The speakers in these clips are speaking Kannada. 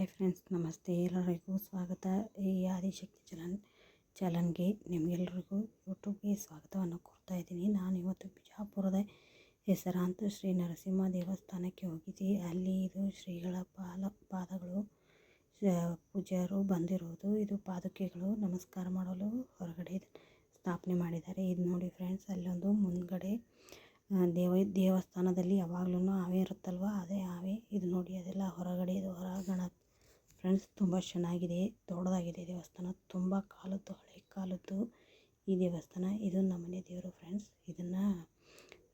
ಹಾಯ್ ಫ್ರೆಂಡ್ಸ್, ನಮಸ್ತೆ. ಎಲ್ಲರಿಗೂ ಸ್ವಾಗತ. ಈ ಆದಿಶಕ್ತಿ ಚಾನಲ್ಗೆ ನಿಮಗೆಲ್ಲರಿಗೂ ಯೂಟ್ಯೂಬ್ಗೆ ಸ್ವಾಗತವನ್ನು ಕೊಡ್ತಾ ಇದ್ದೀನಿ. ನಾನು ಇವತ್ತು ಬಿಜಾಪುರದ ಹೆಸರಾಂತ ಶ್ರೀ ನರಸಿಂಹ ದೇವಸ್ಥಾನಕ್ಕೆ ಹೋಗಿದ್ದೆ. ಅಲ್ಲಿ ಇದು ಶ್ರೀಗಳ ಪಾದಗಳು ಪೂಜ್ಯರು ಬಂದಿರೋದು. ಇದು ಪಾದುಕೆಗಳು ನಮಸ್ಕಾರ ಮಾಡಲು ಹೊರಗಡೆ ಸ್ಥಾಪನೆ ಮಾಡಿದ್ದಾರೆ. ಇದು ನೋಡಿ ಫ್ರೆಂಡ್ಸ್, ಅಲ್ಲೊಂದು ಮುಂದ್ಗಡೆ ದೇವಸ್ಥಾನದಲ್ಲಿ ಯಾವಾಗ್ಲೂ ಆವೆ ಇರುತ್ತಲ್ವ, ಅದೇ ಆವೆ. ಇದು ನೋಡಿ, ಅದೆಲ್ಲ ಹೊರಗಡೆ, ಇದು ಹೊರಾಂಗಣ ಫ್ರೆಂಡ್ಸ್. ತುಂಬ ಚೆನ್ನಾಗಿದೆ, ದೊಡ್ಡದಾಗಿದೆ ದೇವಸ್ಥಾನ. ತುಂಬ ಕಾಲದ್ದು, ಹಳೆ ಕಾಲದ್ದು ಈ ದೇವಸ್ಥಾನ. ಇದು ನಮ್ಮನೆ ದೇವರು ಫ್ರೆಂಡ್ಸ್. ಇದನ್ನು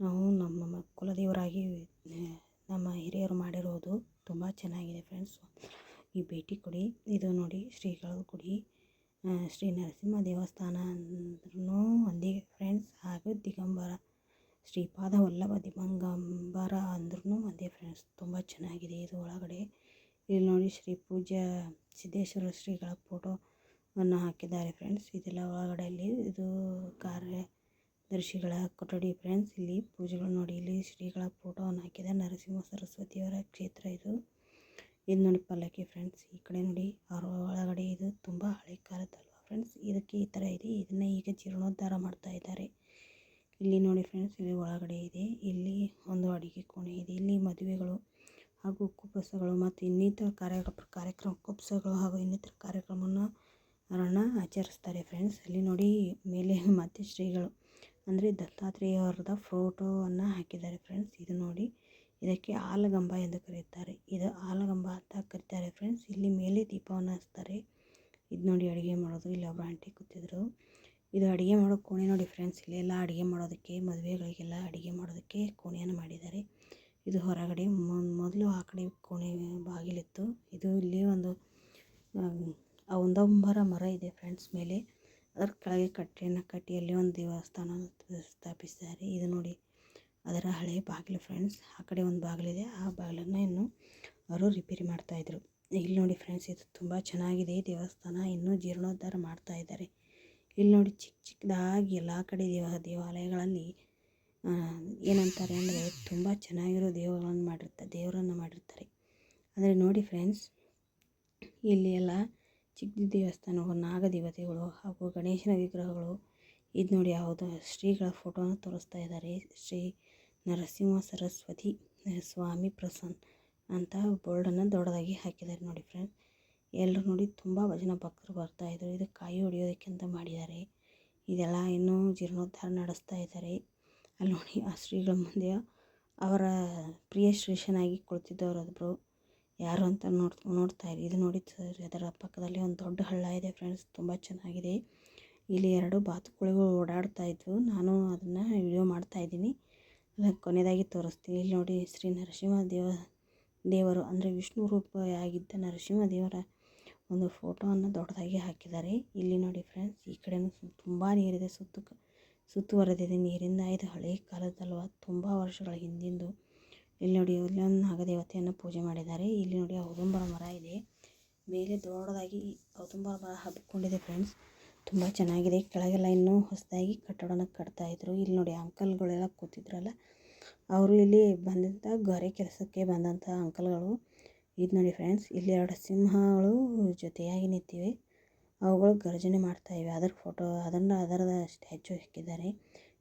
ನಾವು ನಮ್ಮ ಕುಲದೇವರಾಗಿ ನಮ್ಮ ಹಿರಿಯರು ಮಾಡಿರೋದು. ತುಂಬ ಚೆನ್ನಾಗಿದೆ ಫ್ರೆಂಡ್ಸ್, ಈ ಭೇಟಿ ಕೊಡಿ. ಇದು ನೋಡಿ ಶ್ರೀಗಳ ಗುಡಿ, ಶ್ರೀ ನರಸಿಂಹ ದೇವಸ್ಥಾನ ಅಂದ್ರೂ ಒಂದೇ ಫ್ರೆಂಡ್ಸ್. ಹಾಗೂ ದಿಗಂಬರ ಶ್ರೀಪಾದ ವಲ್ಲಭ ದಿಗಂಬರ ಅಂದ್ರೂ ಒಂದೇ ಫ್ರೆಂಡ್ಸ್. ತುಂಬ ಚೆನ್ನಾಗಿದೆ ಇದು ಒಳಗಡೆ. ಇಲ್ಲಿ ನೋಡಿ ಶ್ರೀ ಪೂಜ್ಯ ಸಿದ್ದೇಶ್ವರ ಶ್ರೀಗಳ ಫೋಟೋವನ್ನು ಹಾಕಿದ್ದಾರೆ ಫ್ರೆಂಡ್ಸ್. ಇದೆಲ್ಲ ಒಳಗಡೆಯಲ್ಲಿ ಇದು ಕಾರ್ಯದರ್ಶಿಗಳ ಕೊಠಡಿ ಫ್ರೆಂಡ್ಸ್. ಇಲ್ಲಿ ಪೂಜೆಗಳು ನೋಡಿ, ಇಲ್ಲಿ ಶ್ರೀಗಳ ಫೋಟೋವನ್ನು ಹಾಕಿದ್ದಾರೆ. ನರಸಿಂಹ ಸರಸ್ವತಿಯವರ ಕ್ಷೇತ್ರ ಇದು. ಇದು ನೋಡಿ ಪಲ್ಲಕ್ಕಿ ಫ್ರೆಂಡ್ಸ್. ಈ ಕಡೆ ನೋಡಿ ಅವರ ಒಳಗಡೆ. ಇದು ತುಂಬ ಹಳೆ ಕಾಲದಲ್ವ ಫ್ರೆಂಡ್ಸ್. ಇದಕ್ಕೆ ಈ ಥರ ಇದೆ. ಇದನ್ನು ಈಗ ಜೀರ್ಣೋದ್ಧಾರ ಮಾಡ್ತಾ ಇದ್ದಾರೆ. ಇಲ್ಲಿ ನೋಡಿ ಫ್ರೆಂಡ್ಸ್, ಇಲ್ಲಿ ಒಳಗಡೆ ಇದೆ. ಇಲ್ಲಿ ಒಂದು ಅಡಿಗೆ ಕೋಣೆ ಇದೆ. ಇಲ್ಲಿ ಮದುವೆಗಳು ಹಾಗೂ ಕುಪ್ಪಸಗಳು ಮತ್ತು ಇನ್ನಿತರ ಕಾರ್ಯಕ್ರಮ ಕುಪ್ಪಸಗಳು ಹಾಗೂ ಇನ್ನಿತರ ಕಾರ್ಯಕ್ರಮವನ್ನು ಆಚರಿಸ್ತಾರೆ ಫ್ರೆಂಡ್ಸ್. ಅಲ್ಲಿ ನೋಡಿ ಮೇಲೆ ಮತ್ತೆ ಶ್ರೀಗಳು ಅಂದರೆ ದತ್ತಾತ್ರೇಯವರದ ಫೋಟೋವನ್ನು ಹಾಕಿದ್ದಾರೆ ಫ್ರೆಂಡ್ಸ್. ಇದು ನೋಡಿ, ಇದಕ್ಕೆ ಆಲಗಂಬ ಎಂದು ಕರೆಯುತ್ತಾರೆ. ಇದು ಆಲಗಂಬ ಅಂತ ಕರೀತಾರೆ ಫ್ರೆಂಡ್ಸ್. ಇಲ್ಲಿ ಮೇಲೆ ದೀಪವನ್ನು ಹಚ್ತಾರೆ. ಇದು ನೋಡಿ ಅಡುಗೆ ಮಾಡೋದು. ಇಲ್ಲಿ ಒಬ್ಬರು ಆಂಟಿ ಕೂತಿದ್ರು. ಇದು ಅಡುಗೆ ಮಾಡೋ ಕೋಣೆ ನೋಡಿ ಫ್ರೆಂಡ್ಸ್. ಇಲ್ಲೆಲ್ಲ ಅಡುಗೆ ಮಾಡೋದಕ್ಕೆ, ಮದುವೆಗಳಿಗೆಲ್ಲ ಅಡುಗೆ ಮಾಡೋದಕ್ಕೆ ಕೋಣೆಯನ್ನು ಮಾಡಿದ್ದಾರೆ. ಇದು ಹೊರಗಡೆ. ಮೊದಲು ಆ ಕಡೆ ಕೋಣೆ ಬಾಗಿಲಿತ್ತು. ಇದು ಇಲ್ಲಿ ಒಂದು ಒಂದೊಂಬರ ಮರ ಇದೆ ಫ್ರೆಂಡ್ಸ್ ಮೇಲೆ. ಅದರ ಕೆಳಗೆ ಕಟ್ಟೆಯನ್ನು ಕಟ್ಟಿ ಅಲ್ಲಿ ಒಂದು ದೇವಸ್ಥಾನ ಸ್ಥಾಪಿಸಿದ್ದಾರೆ. ಇದು ನೋಡಿ ಅದರ ಹಳೆ ಬಾಗಿಲು ಫ್ರೆಂಡ್ಸ್. ಆ ಕಡೆ ಒಂದು ಬಾಗಿಲಿದೆ. ಆ ಬಾಗಿಲನ್ನು ಇನ್ನು ಅವರು ರಿಪೇರಿ ಮಾಡ್ತಾಯಿದ್ರು. ಇಲ್ಲಿ ನೋಡಿ ಫ್ರೆಂಡ್ಸ್, ಇದು ತುಂಬ ಚೆನ್ನಾಗಿದೆ ದೇವಸ್ಥಾನ. ಇನ್ನೂ ಜೀರ್ಣೋದ್ಧಾರ ಮಾಡ್ತಾ ಇದ್ದಾರೆ. ಇಲ್ಲಿ ನೋಡಿ ಚಿಕ್ಕ ಚಿಕ್ಕದಾಗಿ ಎಲ್ಲ ಕಡೆ ದೇವಾಲಯಗಳಲ್ಲಿ ಏನಂತಾರೆ ಅಂದರೆ ತುಂಬ ಚೆನ್ನಾಗಿರೋ ದೇವರನ್ನು ಮಾಡಿರ್ತಾರೆ. ಅಂದರೆ ನೋಡಿ ಫ್ರೆಂಡ್ಸ್, ಇಲ್ಲಿ ಎಲ್ಲ ಚಿಕ್ಕ ದೇವಸ್ಥಾನಗಳು, ನಾಗದೇವತೆಗಳು ಹಾಗೂ ಗಣೇಶನ ವಿಗ್ರಹಗಳು. ಇದು ನೋಡಿ ಯಾವುದು ಶ್ರೀಗಳ ಫೋಟೋನ ತೋರಿಸ್ತಾ ಇದ್ದಾರೆ. ಶ್ರೀ ನರಸಿಂಹ ಸರಸ್ವತಿ ಸ್ವಾಮಿ ಪ್ರಸನ್ನ ಅಂತ ಬೋರ್ಡನ್ನು ದೊಡ್ಡದಾಗಿ ಹಾಕಿದ್ದಾರೆ ನೋಡಿ ಫ್ರೆಂಡ್ಸ್. ಎಲ್ಲರೂ ನೋಡಿ ತುಂಬ ಜನ ಭಕ್ತರು ಬರ್ತಾಯಿದ್ರು. ಇದು ಕಾಯಿ ಹೊಡೆಯೋದಕ್ಕೆ ಅಂತ ಮಾಡಿದ್ದಾರೆ. ಇದೆಲ್ಲ ಇನ್ನೂ ಜೀರ್ಣೋದ್ಧಾರ ನಡೆಸ್ತಾ ಇದ್ದಾರೆ. ಅಲ್ಲಿ ನೋಡಿ ಆ ಶ್ರೀಗಳ ಮುಂದೆ ಅವರ ಪ್ರಿಯ ಶಿಷ್ಯನಾಗಿ ಕುಳಿತಿದ್ದವರೊಬ್ಬರು ಯಾರು ಅಂತ ನೋಡ್ತಾ ಇರಿ. ಇದು ನೋಡಿ ಅದರ ಪಕ್ಕದಲ್ಲಿ ಒಂದು ದೊಡ್ಡ ಹಳ್ಳ ಇದೆ ಫ್ರೆಂಡ್ಸ್. ತುಂಬ ಚೆನ್ನಾಗಿದೆ. ಇಲ್ಲಿ 2 ಬಾತುಕೋಳಿಗಳು ಓಡಾಡ್ತಾ ಇದ್ವು. ನಾನು ಅದನ್ನು ವಿಡಿಯೋ ಮಾಡ್ತಾಯಿದ್ದೀನಿ. ಕೊನೆಯದಾಗಿ ತೋರಿಸ್ತೀನಿ. ಇಲ್ಲಿ ನೋಡಿ ಶ್ರೀ ನರಸಿಂಹ ದೇವರು ಅಂದರೆ ವಿಷ್ಣು ರೂಪಿಯಾಗಿದ್ದ ನರಸಿಂಹ ದೇವರ ಒಂದು ಫೋಟೋವನ್ನು ದೊಡ್ಡದಾಗಿ ಹಾಕಿದ್ದಾರೆ. ಇಲ್ಲಿ ನೋಡಿ ಫ್ರೆಂಡ್ಸ್, ಈ ಕಡೆ ತುಂಬ ನೀರಿದೆ. ಸುತ್ತುವರೆದಿದೆ ನೀರಿಂದ. ಇದು ಹಳೆ ಕಾಲದಲ್ವ, ತುಂಬ ವರ್ಷಗಳ ಹಿಂದಿಂದು. ಇಲ್ಲಿ ನೋಡಿ ಇಲ್ಲೊಂದು ನಾಗದೇವತೆಯನ್ನು ಪೂಜೆ ಮಾಡಿದ್ದಾರೆ. ಇಲ್ಲಿ ನೋಡಿ ಔದುಂಬರ ಮರ ಇದೆ. ಮೇಲೆ ದೊಡ್ಡದಾಗಿ ಔದುಂಬರ ಮರ ಹಬ್ಬಿಕೊಂಡಿದೆ ಫ್ರೆಂಡ್ಸ್. ತುಂಬ ಚೆನ್ನಾಗಿದೆ. ಕೆಳಗೆಲ್ಲ ಇನ್ನೂ ಹೊಸದಾಗಿ ಕಟ್ಟಡನ ಕಟ್ತಾಯಿದ್ರು. ಇಲ್ಲಿ ನೋಡಿ ಅಂಕಲ್ಗಳೆಲ್ಲ ಕೂತಿದ್ರಲ್ಲ, ಅವರು ಇಲ್ಲಿ ಬಂದಂಥ ಗಾರೆ ಕೆಲಸಕ್ಕೆ ಬಂದಂಥ ಅಂಕಲ್ಗಳು. ಇದು ನೋಡಿ ಫ್ರೆಂಡ್ಸ್, ಇಲ್ಲಿ 2 ಸಿಂಹಗಳು ಜೊತೆಯಾಗಿ ನಿಂತಿವೆ. ಅವುಗಳು ಗರ್ಜನೆ ಮಾಡ್ತಾಯಿವೆ. ಅದರ ಸ್ಟ್ಯಾಚು ಹಾಕಿದ್ದಾರೆ.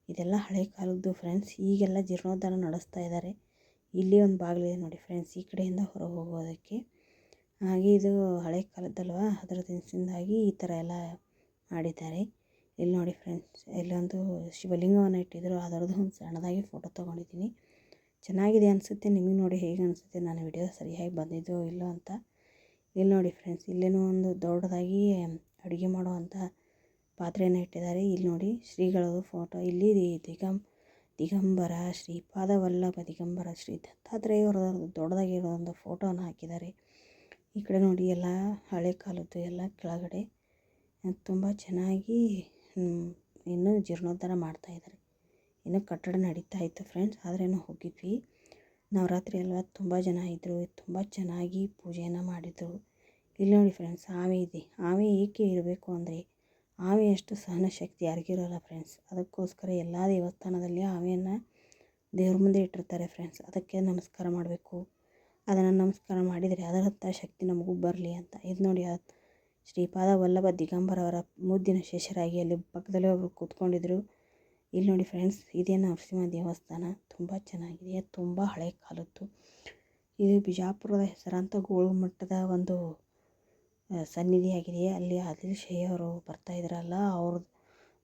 ಇದೆಲ್ಲ ಹಳೆ ಕಾಲದ್ದು ಫ್ರೆಂಡ್ಸ್. ಈಗೆಲ್ಲ ಜೀರ್ಣೋದ್ಧಾರ ನಡೆಸ್ತಾ ಇದ್ದಾರೆ. ಇಲ್ಲಿ ಒಂದು ಬಾಗಿಲಿದೆ ನೋಡಿ ಫ್ರೆಂಡ್ಸ್, ಈ ಕಡೆಯಿಂದ ಹೊರಗೆ ಹೋಗೋದಕ್ಕೆ. ಹಾಗೆ ಇದು ಹಳೆ ಕಾಲದ್ದಲ್ವ, ಅದರ ದಿನದಿಂದಾಗಿ ಈ ಥರ ಎಲ್ಲ ಮಾಡಿದ್ದಾರೆ. ಇಲ್ಲಿ ನೋಡಿ ಫ್ರೆಂಡ್ಸ್, ಇಲ್ಲೊಂದು ಶಿವಲಿಂಗವನ್ನು ಇಟ್ಟಿದ್ರು. ಅದರದ್ದು ಒಂದು ಸಣ್ಣದಾಗಿ ಫೋಟೋ ತೊಗೊಂಡಿದ್ದೀನಿ. ಚೆನ್ನಾಗಿದೆ ಅನಿಸುತ್ತೆ. ನಿಮಗೆ ನೋಡಿ ಹೇಗೆ ಅನಿಸುತ್ತೆ, ನಾನು ವಿಡಿಯೋ ಸರಿಯಾಗಿ ಬಂದಿದ್ದೋ ಇಲ್ಲೋ ಅಂತ. ಇಲ್ಲಿ ನೋಡಿ ಫ್ರೆಂಡ್ಸ್, ಇಲ್ಲೇನೋ ಒಂದು ದೊಡ್ಡದಾಗಿ ಅಡುಗೆ ಮಾಡುವಂಥ ಪಾತ್ರೆಯನ್ನು ಇಟ್ಟಿದ್ದಾರೆ. ಇಲ್ಲಿ ನೋಡಿ ಶ್ರೀಗಳದ್ದು ಫೋಟೋ. ಇಲ್ಲಿ ದಿಗಂಬರ ಶ್ರೀಪಾದ ವಲ್ಲಭ ದಿಗಂಬರ ಶ್ರೀ ದತ್ತಾತ್ರೇಯವರ ದೊಡ್ಡದಾಗಿರೋ ಒಂದು ಫೋಟೋವನ್ನು ಹಾಕಿದ್ದಾರೆ. ಈ ಕಡೆ ನೋಡಿ ಎಲ್ಲ ಹಳೆ ಕಾಲದ್ದು ಎಲ್ಲ ಕೆಳಗಡೆ ತುಂಬ ಚೆನ್ನಾಗಿ ಇನ್ನೂ ಜೀರ್ಣೋದ್ಧಾರ ಮಾಡ್ತಾಯಿದ್ದಾರೆ. ಇನ್ನೂ ಕಟ್ಟಡ ನಡೀತಾ ಇತ್ತು ಫ್ರೆಂಡ್ಸ್. ಆದ್ರೇನು ಹೋಗಿದ್ವಿ. ನವರಾತ್ರಿ ಅಲ್ವಾ, ತುಂಬ ಜನ ಇದ್ದರು. ತುಂಬ ಚೆನ್ನಾಗಿ ಪೂಜೆಯನ್ನು ಮಾಡಿದರು. ಇಲ್ಲಿ ನೋಡಿ ಫ್ರೆಂಡ್ಸ್, ಆವೆ ಇದೆ. ಆವೆ ಏಕೆ ಇರಬೇಕು ಅಂದರೆ ಆವೆಯಷ್ಟು ಸಹನ ಶಕ್ತಿ ಯಾರಿಗಿರೋಲ್ಲ ಫ್ರೆಂಡ್ಸ್. ಅದಕ್ಕೋಸ್ಕರ ಎಲ್ಲ ದೇವಸ್ಥಾನದಲ್ಲಿ ಆವೆಯನ್ನು ದೇವ್ರ ಮುಂದೆ ಇಟ್ಟಿರ್ತಾರೆ ಫ್ರೆಂಡ್ಸ್. ಅದಕ್ಕೆ ನಮಸ್ಕಾರ ಮಾಡಬೇಕು. ಅದನ್ನು ನಮಸ್ಕಾರ ಮಾಡಿದರೆ ಅದರಂಥ ಶಕ್ತಿ ನಮಗೂ ಬರಲಿ ಅಂತ. ಇದು ನೋಡಿ ಶ್ರೀಪಾದ ವಲ್ಲಭ ದಿಗಂಬರವರ ಮುದ್ದಿನ ಶಿಷ್ಯರಾಗಿ ಅಲ್ಲಿ ಪಕ್ಕದಲ್ಲೇ ಒಬ್ಬರು ಕೂತ್ಕೊಂಡಿದ್ರು. ಇಲ್ಲಿ ನೋಡಿ ಫ್ರೆಂಡ್ಸ್, ಇದೇ ನರಸಿಂಹ ದೇವಸ್ಥಾನ. ತುಂಬ ಚೆನ್ನಾಗಿದೆ, ತುಂಬ ಹಳೆ ಕಾಲದ್ದು. ಇದು ಬಿಜಾಪುರದ ಹೆಸರಾಂತ ಗೋಳುಮಟ್ಟದ ಒಂದು ಸನ್ನಿಧಿಯಾಗಿದೆ. ಅಲ್ಲಿ ಆದಿಲ್ ಶಾಹಿ ಅವರು ಬರ್ತಾಯಿದ್ರಲ್ಲ, ಅವರು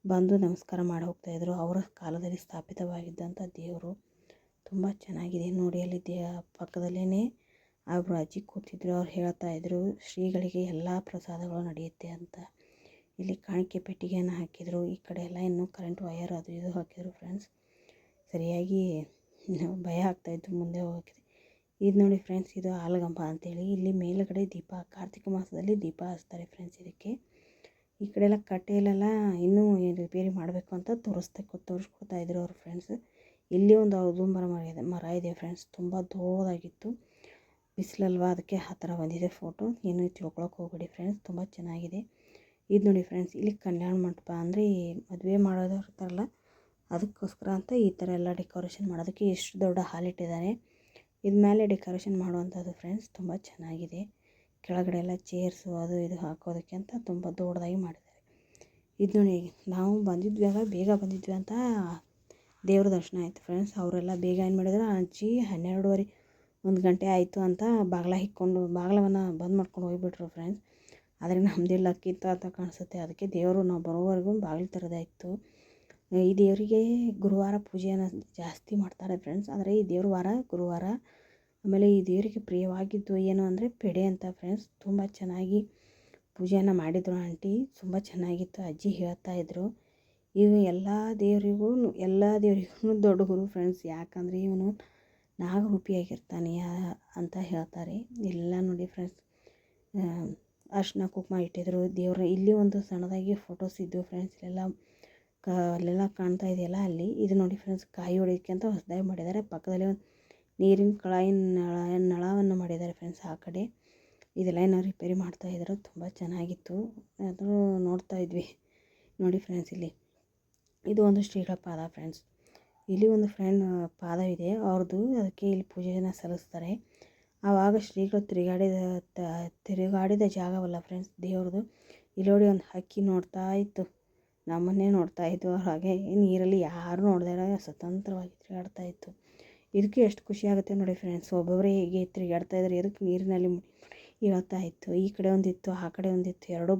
ಬಂದು ನಮಸ್ಕಾರ ಮಾಡಿ ಹೋಗ್ತಾಯಿದ್ರು. ಅವರ ಕಾಲದಲ್ಲಿ ಸ್ಥಾಪಿತವಾಗಿದ್ದಂಥ ದೇವರು. ತುಂಬ ಚೆನ್ನಾಗಿದೆ ನೋಡಿ. ಅಲ್ಲಿ ಪಕ್ಕದಲ್ಲೇ ಒಬ್ಬರು ಅಜ್ಜಿ ಕೂತಿದ್ರು. ಅವ್ರು ಹೇಳ್ತಾಯಿದ್ರು ಶ್ರೀಗಳಿಗೆ ಎಲ್ಲ ಪ್ರಸಾದಗಳು ನಡೆಯುತ್ತೆ ಅಂತ. ಇಲ್ಲಿ ಕಾಣಿಕೆ ಪೆಟ್ಟಿಗೆಯನ್ನು ಹಾಕಿದರು. ಈ ಕಡೆ ಎಲ್ಲ ಇನ್ನೂ ಕರೆಂಟ್ ವಯರ್ ಅದು ಇದು ಹಾಕಿದರು ಫ್ರೆಂಡ್ಸ್. ಸರಿಯಾಗಿ ಭಯ ಆಗ್ತಾಯಿತ್ತು ಮುಂದೆ ಹೋಗೋಕ್ಕೆ. ಇದು ನೋಡಿ ಫ್ರೆಂಡ್ಸ್, ಇದು ಆಲಗಂಬ ಅಂತೇಳಿ. ಇಲ್ಲಿ ಮೇಲುಗಡೆ ದೀಪ, ಕಾರ್ತಿಕ ಮಾಸದಲ್ಲಿ ದೀಪ ಹಚ್ತಾರೆ ಫ್ರೆಂಡ್ಸ್ ಇದಕ್ಕೆ. ಈ ಕಡೆ ಎಲ್ಲ ಕಟ್ಟೆಯಲ್ಲೆಲ್ಲ ಇನ್ನೂ ರಿಪೇರಿ ಮಾಡಬೇಕು ಅಂತ ತೋರಿಸ್ಕೊಡ್ತಾ ಇದ್ರು ಅವರು ಫ್ರೆಂಡ್ಸ್. ಇಲ್ಲಿ ಒಂದು ಔದುಂಬರ ಮರ ಇದೆ ಫ್ರೆಂಡ್ಸ್. ತುಂಬ ದೊಡ್ಡದಾಗಿತ್ತು. ಬಿಸಿಲಲ್ವಾ, ಅದಕ್ಕೆ ಆ ಥರ ಬಂದಿದೆ ಫೋಟೋ. ಏನು ತಿಳ್ಕೊಳಕ್ಕೆ ಹೋಗ್ಬೇಡಿ ಫ್ರೆಂಡ್ಸ್, ತುಂಬ ಚೆನ್ನಾಗಿದೆ. ಇದು ನೋಡಿ ಫ್ರೆಂಡ್ಸ್, ಇಲ್ಲಿ ಕಲ್ಯಾಣ ಮಂಟಪ ಅಂದರೆ ಮದುವೆ ಮಾಡೋದು ಇರ್ತಾರಲ್ಲ, ಅದಕ್ಕೋಸ್ಕರ ಅಂತ ಈ ಥರ ಎಲ್ಲ ಡೆಕೋರೇಷನ್ ಮಾಡೋದಕ್ಕೆ ಎಷ್ಟು ದೊಡ್ಡ ಹಾಲ್ ಇಟ್ಟಿದ್ದಾರೆ. ಇದು ಮೇಲೆ ಡೆಕೋರೇಷನ್ ಮಾಡುವಂಥದ್ದು ಫ್ರೆಂಡ್ಸ್. ತುಂಬ ಚೆನ್ನಾಗಿದೆ. ಕೆಳಗಡೆ ಎಲ್ಲ ಚೇರ್ಸು ಅದು ಇದು ಹಾಕೋದಕ್ಕೆ ಅಂತ ತುಂಬ ದೊಡ್ಡದಾಗಿ ಮಾಡಿದ್ದಾರೆ. ಇದು ನೋಡಿ, ನಾವು ಬಂದಿದ್ವಿ ಆಗ ಬೇಗ ಬಂದಿದ್ವಿ ಅಂತ ದೇವ್ರ ದರ್ಶನ ಆಯಿತು ಫ್ರೆಂಡ್ಸ್. ಅವರೆಲ್ಲ ಬೇಗ ಏನು ಮಾಡಿದ್ರು, ಅಜ್ಜಿ 12:30 1 ಗಂಟೆ ಆಯಿತು ಅಂತ ಬಾಗಿಲವನ್ನು ಬಂದ್ ಮಾಡ್ಕೊಂಡು ಹೋಗಿಬಿಟ್ರು ಫ್ರೆಂಡ್ಸ್. ಆದರೆ ನಮ್ಮದೇ ಲಕ್ಕಿತ್ತು ಅಂತ ಕಾಣಿಸುತ್ತೆ. ಅದಕ್ಕೆ ದೇವರು ನಾವು ಬರೋವರೆಗೂ ಬಾಗಿಲು ತೆರೆದಾಯಿತು. ಈ ದೇವರಿಗೆ ಗುರುವಾರ ಪೂಜೆಯನ್ನು ಜಾಸ್ತಿ ಮಾಡ್ತಾರೆ ಫ್ರೆಂಡ್ಸ್. ಅಂದರೆ ಈ ದೇವ್ರ ವಾರ ಗುರುವಾರ. ಆಮೇಲೆ ಈ ದೇವರಿಗೆ ಪ್ರಿಯವಾಗಿದ್ದು ಏನು ಅಂದರೆ ಪೆಡೆ ಅಂತ ಫ್ರೆಂಡ್ಸ್. ತುಂಬ ಚೆನ್ನಾಗಿ ಪೂಜೆಯನ್ನು ಮಾಡಿದರು ಆಂಟಿ. ತುಂಬ ಚೆನ್ನಾಗಿತ್ತು. ಅಜ್ಜಿ ಹೇಳ್ತಾಯಿದ್ರು ಇವು ಎಲ್ಲ ದೇವರಿಗೂ ದೊಡ್ಡ ಗುರು ಫ್ರೆಂಡ್ಸ್. ಯಾಕಂದರೆ ಇವನು ನಾಗರೂಪಿಯಾಗಿರ್ತಾನೆ ಅಂತ ಹೇಳ್ತಾರೆ. ಎಲ್ಲ ನೋಡಿ ಫ್ರೆಂಡ್ಸ್, ಅರ್ಶಿನ ಕುಂಕುಮ ಇಟ್ಟಿದ್ರು ದೇವ್ರ. ಇಲ್ಲಿ ಒಂದು ಸಣ್ಣದಾಗಿ ಫೋಟೋಸ್ ಇದ್ದವು ಫ್ರೆಂಡ್ಸ್. ಅಲ್ಲೆಲ್ಲ ಕಾಣ್ತಾ ಇದೆಯಲ್ಲ ಅಲ್ಲಿ. ಇದು ನೋಡಿ ಫ್ರೆಂಡ್ಸ್, ಕಾಯಿ ಹೊಡಿಯೋಕ್ಕೆ ಅಂತ ಹೊಸದಾಗಿ ಮಾಡಿದ್ದಾರೆ. ಪಕ್ಕದಲ್ಲಿ ಒಂದು ನೀರಿನ ನಳವನ್ನು ಮಾಡಿದ್ದಾರೆ ಫ್ರೆಂಡ್ಸ್ ಆ ಕಡೆ. ಇದೆಲ್ಲ ಏನೋ ರಿಪೇರಿ ಮಾಡ್ತಾಯಿದ್ರು. ತುಂಬ ಚೆನ್ನಾಗಿತ್ತು. ಅದು ನೋಡ್ತಾ ಇದ್ವಿ ನೋಡಿ ಫ್ರೆಂಡ್ಸ್. ಇಲ್ಲಿ ಇದು ಒಂದು ಶ್ರೀಗಳ ಪಾದ ಫ್ರೆಂಡ್ಸ್. ಇಲ್ಲಿ ಒಂದು ಫ್ರೆಂಡ್ ಪಾದವಿದೆ ಅವ್ರದ್ದು. ಅದಕ್ಕೆ ಇಲ್ಲಿ ಪೂಜೆಯನ್ನು ಸಲ್ಲಿಸ್ತಾರೆ. ಆವಾಗ ಶ್ರೀಗಳು ತಿರುಗಾಡಿದ ಜಾಗವಲ್ಲ ಫ್ರೆಂಡ್ಸ್ ದೇವ್ರದ್ದು. ಇಲ್ಲಿ ನೋಡಿ, ಒಂದು ಹಕ್ಕಿ ನೋಡ್ತಾ ಇತ್ತು, ನಮ್ಮನ್ನೇ ನೋಡ್ತಾ ಇತ್ತು. ಹಾಗೆ ನೀರಲ್ಲಿ ಯಾರು ನೋಡಿದಾಗ ಸ್ವತಂತ್ರವಾಗಿ ತಿರುಗಾಡ್ತಾ ಇತ್ತು. ಇದಕ್ಕೆ ಎಷ್ಟು ಖುಷಿ ಆಗುತ್ತೆ ನೋಡಿ ಫ್ರೆಂಡ್ಸ್. ಒಬ್ಬೊಬ್ಬರೇ ಹೇಗೆ ತಿರುಗಾಡ್ತಾ ಇದ್ದಾರೆ, ಎದಕ್ಕೆ ನೀರಿನಲ್ಲಿ ಹೇಳ್ತಾ ಇತ್ತು. ಈ ಕಡೆ ಒಂದಿತ್ತು, ಆ ಕಡೆ ಒಂದಿತ್ತು, ಎರಡೂ